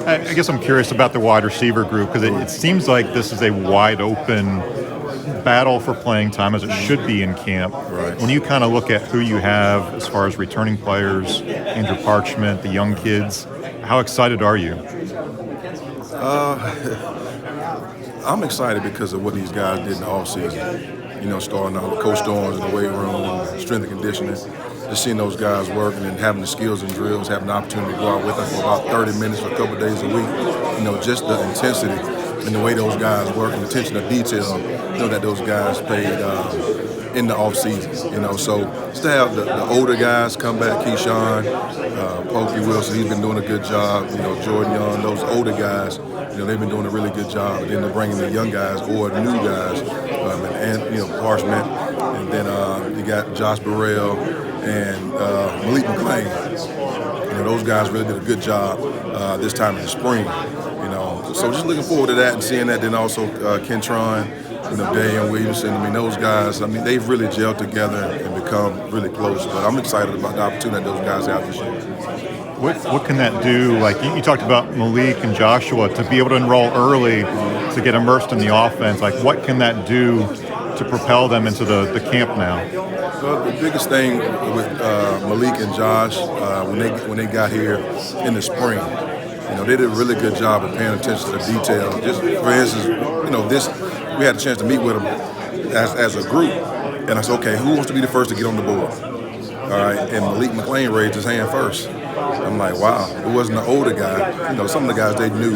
I guess I'm curious about the wide receiver group because it seems like this is a wide open battle for playing time as it should be in camp. Right. When you kind of look at who you have as far as returning players, Andrew Parchment, the young kids, how excited are you? I'm excited because of what these guys did in the offseason. Starting out with Coach Storms in the weight room, strength and conditioning, just seeing those guys work and then having the skills and drills, having the opportunity to go out with them for about 30 minutes for a couple of days a week. Just the intensity and the way those guys work and the attention to detail, that those guys paid in the offseason. So just to have the older guys come back, Keyshawn, Pokey Wilson, he's been doing a good job. Jordan Young, those older guys, they've been doing a really good job. And then they're bringing the young guys or the new guys, and Parchment, and then you got Josh Burrell and Malik McClain. Those guys really did a good job this time in the spring. So just looking forward to that and seeing that. Then also Kentron, Daniel Williamson. Those guys. They've really gelled together and become really close. But I'm excited about the opportunity that those guys have this year. What can that do? Like you talked about Malik and Joshua, to be able to enroll early, to get immersed in the offense. Like what can that do to propel them into the camp now? Well, the biggest thing with Malik and Josh when they got here in the spring, they did a really good job of paying attention to the detail. Just for instance, we had a chance to meet with them as a group, and I said, okay, who wants to be the first to get on the board? All right, and Malik McClain raised his hand first. I'm like, wow, it wasn't an older guy. Some of the guys they knew,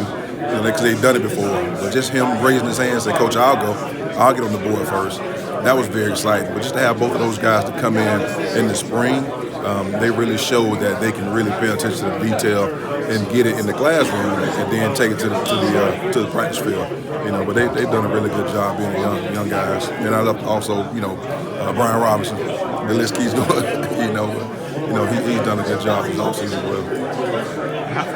because they've done it before. But just him raising his hand and say, Coach, I'll get on the board first. That was very exciting. But just to have both of those guys to come in the spring, they really showed that they can really pay attention to the detail and get it in the classroom and then take it to the practice field. But they've done a really good job being young guys. And I love also, Brian Robinson. The list keeps going. He's done a good job this offseason as well.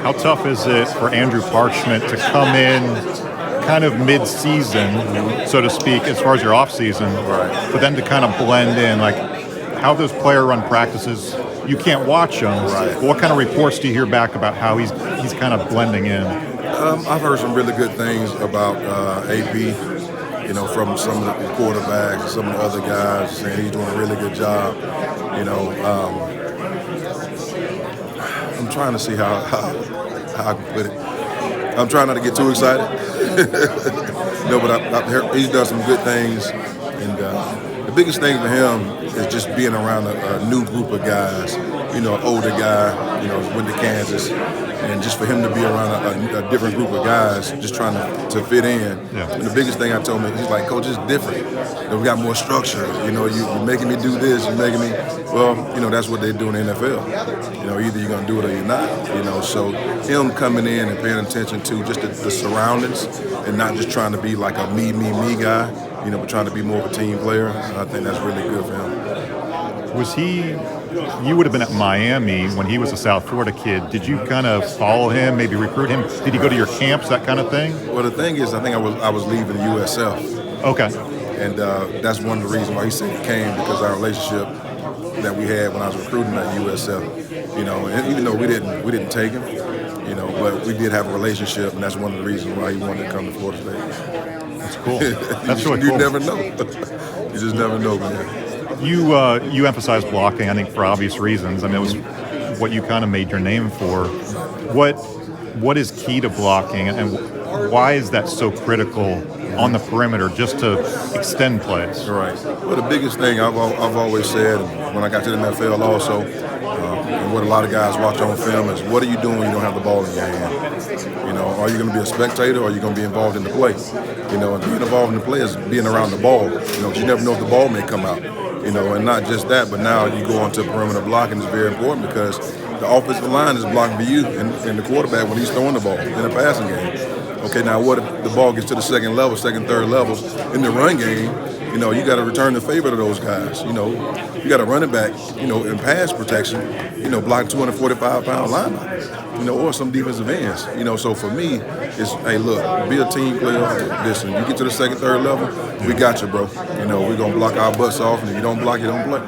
How tough is it for Andrew Parchment to come in kind of mid-season, so to speak, as far as your off-season, right, but then to kind of blend in, like how those player-run practices, you can't watch them. Right. What kind of reports do you hear back about how he's kind of blending in? I've heard some really good things about AP, from some of the quarterbacks, some of the other guys, saying he's doing a really good job. I'm trying to see how I can put it. I'm trying not to get too excited. But I've heard he's done some good things, and the biggest thing for him is just being around a new group of guys. An older guy, went to Kansas, and just for him to be around a different group of guys, just trying to fit in. Yeah. And the biggest thing I told him, he's like, Coach, it's different. We got more structure. You're making me do this. You're making me. Well, that's what they do in the NFL. Either you're gonna do it or you're not. So him coming in and paying attention to just the surroundings and not just trying to be like a me guy. But trying to be more of a team player. I think that's really good for him. You would have been at Miami when he was a South Florida kid. Did you kind of follow him, maybe recruit him? Did he go to your camps, that kind of thing? Well, the thing is, I think I was leaving the USF. Okay. And that's one of the reasons why he said he came, because our relationship that we had when I was recruiting at USF. And even though we didn't take him, but we did have a relationship, and that's one of the reasons why he wanted to come to Florida State. That's cool. That's really cool. You never know. You just never know, man. You emphasize blocking, I think, for obvious reasons. It was what you kind of made your name for. What is key to blocking, and why is that so critical on the perimeter, just to extend plays? Right. Well, the biggest thing I've always said when I got to the NFL also, and what a lot of guys watch on film is, what are you doing when you don't have the ball in your hand? Are you going to be a spectator, or are you going to be involved in the play? And being involved in the play is being around the ball. Because you never know if the ball may come out. And not just that, but now you go on to perimeter blocking is very important, because the offensive line is blocking for you and the quarterback when he's throwing the ball in a passing game. Okay, now what if the ball gets to the second, third levels in the run game? You got to return the favor to those guys. You got a running back, in pass protection, block 245-pound linebacker, or some defensive ends. So for me, it's, hey, look, be a team player. Listen, you get to the second, third level, we got you, bro. We're going to block our butts off, and if you don't block, you don't play.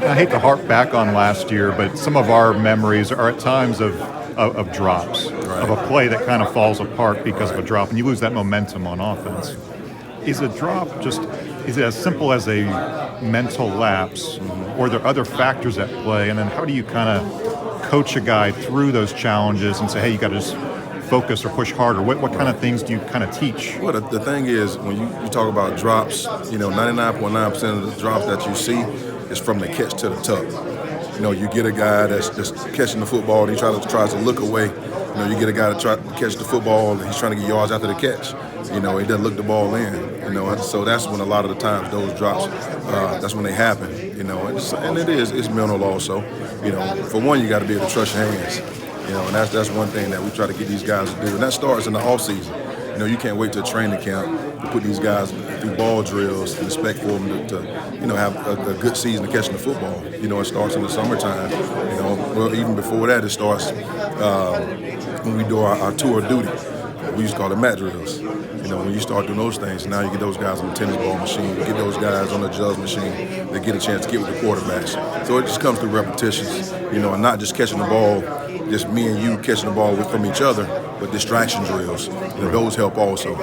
I hate to harp back on last year, but some of our memories are at times of of drops, of a play that kind of falls apart because of a drop, and you lose that momentum on offense. Is a drop is it as simple as a mental lapse, or are there other factors at play? And then how do you kind of coach a guy through those challenges and say, hey, you got to just focus or push harder? What kind of things do you kind of teach? Well, the thing is, when you talk about drops, 99.9% of the drops that you see is from the catch to the tuck. You get a guy that's catching the football and he tries to look away. You get a guy that tries to catch the football and he's trying to get yards after the catch. He doesn't look the ball in. So that's when a lot of the times those drops, that's when they happen. And it's mental also. For one, you got to be able to trust your hands. And that's one thing that we try to get these guys to do. And that starts in the off season. You can't wait till training camp to put these guys through ball drills and expect for them to have a good season of catching the football. It starts in the summertime. Well, even before that, it starts when we do our tour of duty. We used to call it mat drills. When you start doing those things, now you get those guys on the tennis ball machine, you get those guys on the jugs machine, they get a chance to get with the quarterbacks. So it just comes through repetitions, and not just catching the ball, just me and you catching the ball from each other, but distraction drills. Those help also.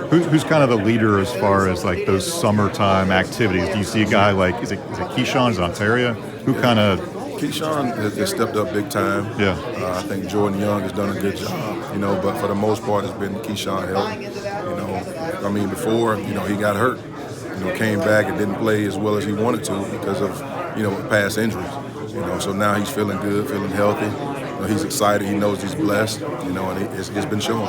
Who's kind of the leader as far as like those summertime activities? Do you see a guy like, is it Keyshawn, is it Ontario? Who kind of... Keyshawn has stepped up big time. Yeah. I think Jordan Young has done a good job, but for the most part, it's been Keyshawn helping. Before, he got hurt, came back and didn't play as well as he wanted to because of, past injuries. So now he's feeling good, feeling healthy. He's excited. He knows he's blessed, and it's been showing.